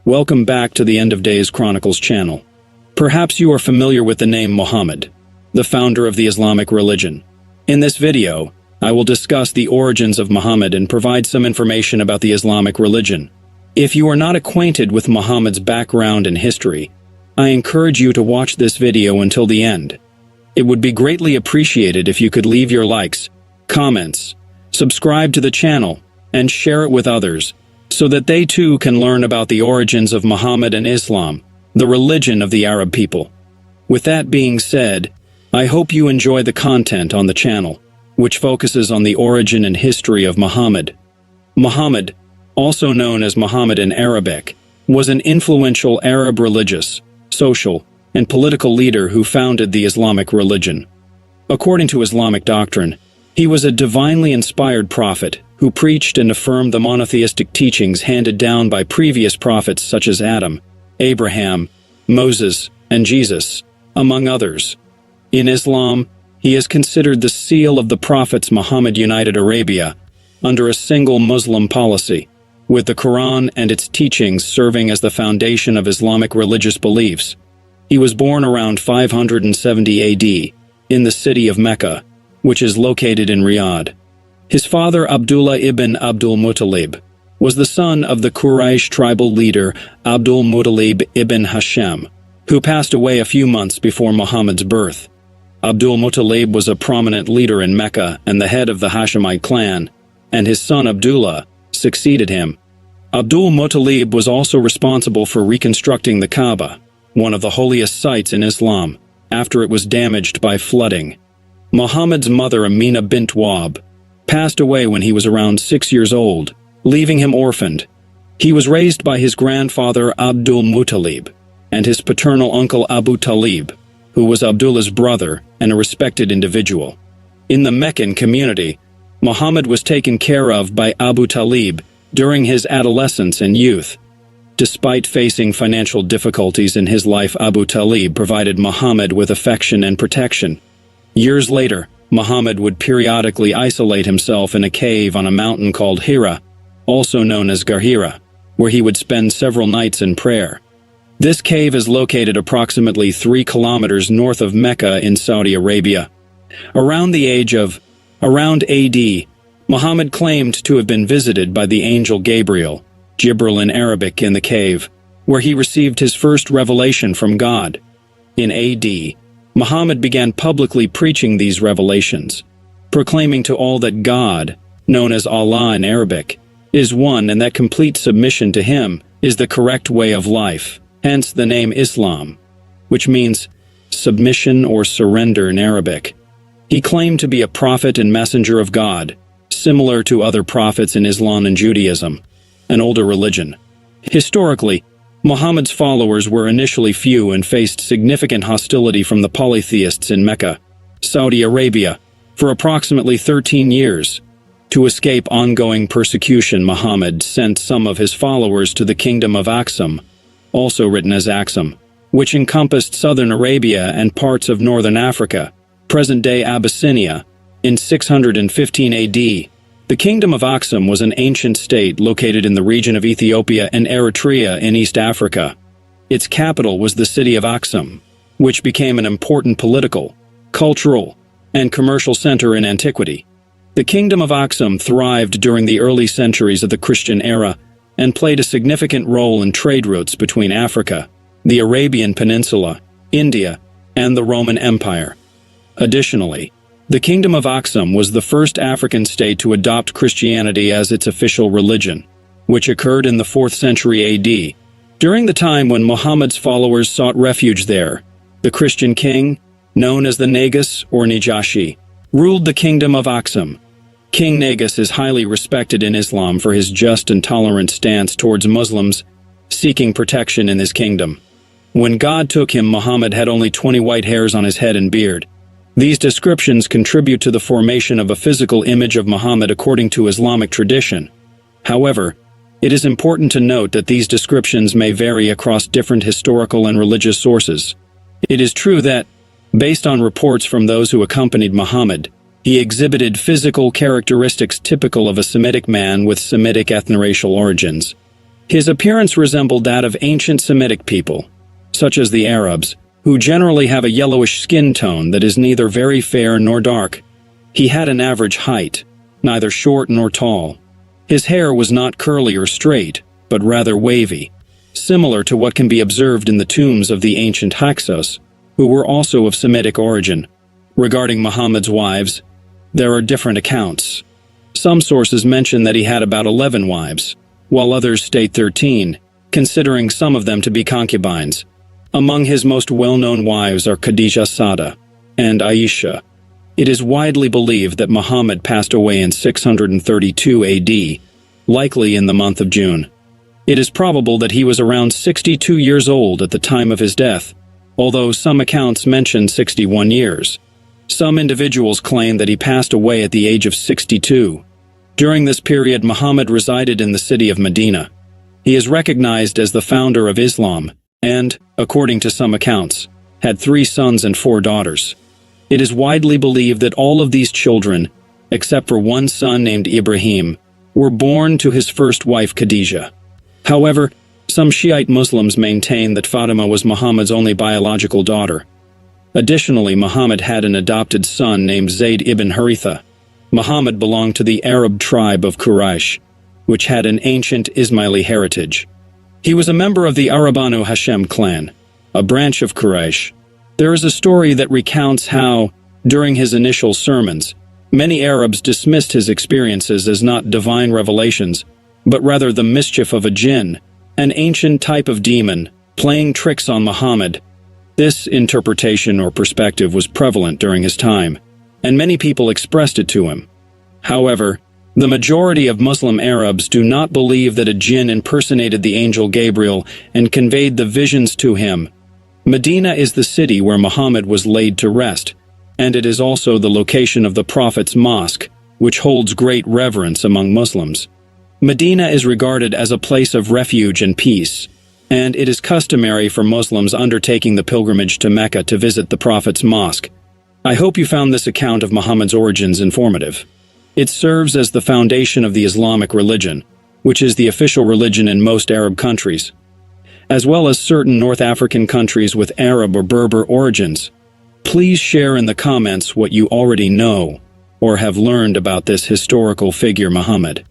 Welcome back to the End of Days Chronicles channel. Perhaps you are familiar with the name Muhammad, the founder of the Islamic religion. In this video, I will discuss the origins of Muhammad and provide some information about the Islamic religion. If you are not acquainted with Muhammad's background and history, I encourage you to watch this video until the end. It would be greatly appreciated if you could leave your likes, comments, subscribe to the channel, and share it with others, so that they too can learn about the origins of Muhammad and Islam, the religion of the Arab people. With that being said, I hope you enjoy the content on the channel, which focuses on the origin and history of Muhammad. Muhammad, also known as Muhammad in Arabic, was an influential Arab religious, social, and political leader who founded the Islamic religion. According to Islamic doctrine, he was a divinely inspired prophet who preached and affirmed the monotheistic teachings handed down by previous prophets such as Adam, Abraham, Moses, and Jesus, among others. In Islam, he is considered the seal of the prophets Muhammad united Arabia under a single Muslim policy, with the Quran and its teachings serving as the foundation of Islamic religious beliefs. He was born around 570 AD in the city of Mecca, which is located in Riyadh. His father Abdullah ibn Abdul Muttalib was the son of the Quraysh tribal leader Abdul Muttalib ibn Hasham, who passed away a few months before Muhammad's birth. Abdul Muttalib was a prominent leader in Mecca and the head of the Hashemite clan, and his son Abdullah succeeded him. Abdul Muttalib was also responsible for reconstructing the Kaaba, one of the holiest sites in Islam, after it was damaged by flooding. Muhammad's mother Amina bint Wahb passed away when he was around 6 years old, leaving him orphaned. He was raised by his grandfather Abdul Muttalib and his paternal uncle Abu Talib, who was Abdullah's brother and a respected individual. In the Meccan community, Muhammad was taken care of by Abu Talib during his adolescence and youth. Despite facing financial difficulties in his life, Abu Talib provided Muhammad with affection and protection. Years later, Muhammad would periodically isolate himself in a cave on a mountain called Hira, also known as Garhira, where he would spend several nights in prayer. This cave is located approximately 3 kilometers north of Mecca in Saudi Arabia. Around the age of around AD, Muhammad claimed to have been visited by the angel Gabriel, Jibril in Arabic, in the cave, where he received his first revelation from God. In AD, Muhammad began publicly preaching these revelations, proclaiming to all that God, known as Allah in Arabic, is one and that complete submission to him is the correct way of life, hence the name Islam, which means submission or surrender in Arabic. He claimed to be a prophet and messenger of God, similar to other prophets in Islam and Judaism, an older religion. Historically, Muhammad's followers were initially few and faced significant hostility from the polytheists in Mecca, Saudi Arabia, for approximately 13 years. To escape ongoing persecution, Muhammad sent some of his followers to the kingdom of Aksum, also written as Axum, which encompassed southern Arabia and parts of northern Africa, present-day Abyssinia, in 615 AD. The kingdom of Aksum was an ancient state located in the region of Ethiopia and Eritrea in East Africa. Its capital was the city of Aksum, which became an important political, cultural, and commercial center in antiquity. The kingdom of Aksum thrived during the early centuries of the Christian era and played a significant role in trade routes between Africa, the Arabian Peninsula, India, and the Roman Empire. Additionally, the Kingdom of Aksum was the first African state to adopt Christianity as its official religion, which occurred in the 4th century AD. During the time when Muhammad's followers sought refuge there, the Christian king, known as the Negus or Najashi, ruled the Kingdom of Aksum. King Negus is highly respected in Islam for his just and tolerant stance towards Muslims seeking protection in his kingdom. When God took him, Muhammad had only 20 white hairs on his head and beard. These descriptions contribute to the formation of a physical image of Muhammad according to Islamic tradition. However, it is important to note that these descriptions may vary across different historical and religious sources. It is true that, based on reports from those who accompanied Muhammad, he exhibited physical characteristics typical of a Semitic man with Semitic ethno-racial origins. His appearance resembled that of ancient Semitic people, such as the Arabs, who generally have a yellowish skin tone that is neither very fair nor dark. He had an average height, neither short nor tall. His hair was not curly or straight, but rather wavy, similar to what can be observed in the tombs of the ancient Hyksos, who were also of Semitic origin. Regarding Muhammad's wives, there are different accounts. Some sources mention that he had about 11 wives, while others state 13, considering some of them to be concubines. Among his most well-known wives are Khadija Sada and Aisha. It is widely believed that Muhammad passed away in 632 AD, likely in the month of June. It is probable that he was around 62 years old at the time of his death, although some accounts mention 61 years. Some individuals claim that he passed away at the age of 62. During this period, Muhammad resided in the city of Medina. He is recognized as the founder of Islam and, according to some accounts, had 3 sons and 4 daughters. It is widely believed that all of these children, except for one son named Ibrahim, were born to his first wife Khadija. However, some Shiite Muslims maintain that Fatima was Muhammad's only biological daughter. Additionally, Muhammad had an adopted son named Zayd ibn Haritha. Muhammad belonged to the Arab tribe of Quraysh, which had an ancient Ismaili heritage. He was a member of the Arabanu Hashem clan, a branch of Quraysh. There is a story that recounts how, during his initial sermons, many Arabs dismissed his experiences as not divine revelations, but rather the mischief of a jinn, an ancient type of demon, playing tricks on Muhammad. This interpretation or perspective was prevalent during his time, and many people expressed it to him. However, the majority of Muslim Arabs do not believe that a jinn impersonated the angel Gabriel and conveyed the visions to him. Medina is the city where Muhammad was laid to rest, and it is also the location of the Prophet's Mosque, which holds great reverence among Muslims. Medina is regarded as a place of refuge and peace, and it is customary for Muslims undertaking the pilgrimage to Mecca to visit the Prophet's Mosque. I hope you found this account of Muhammad's origins informative. It serves as the foundation of the Islamic religion, which is the official religion in most Arab countries, as well as certain North African countries with Arab or Berber origins. Please share in the comments what you already know or have learned about this historical figure Muhammad.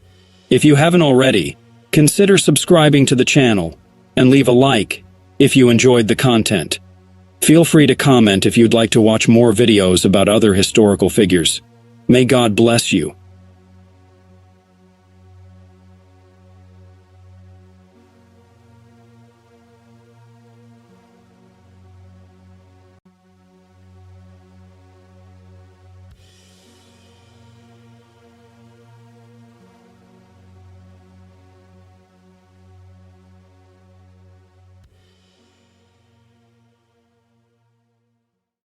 If you haven't already, consider subscribing to the channel and leave a like if you enjoyed the content. Feel free to comment if you'd like to watch more videos about other historical figures. May God bless you.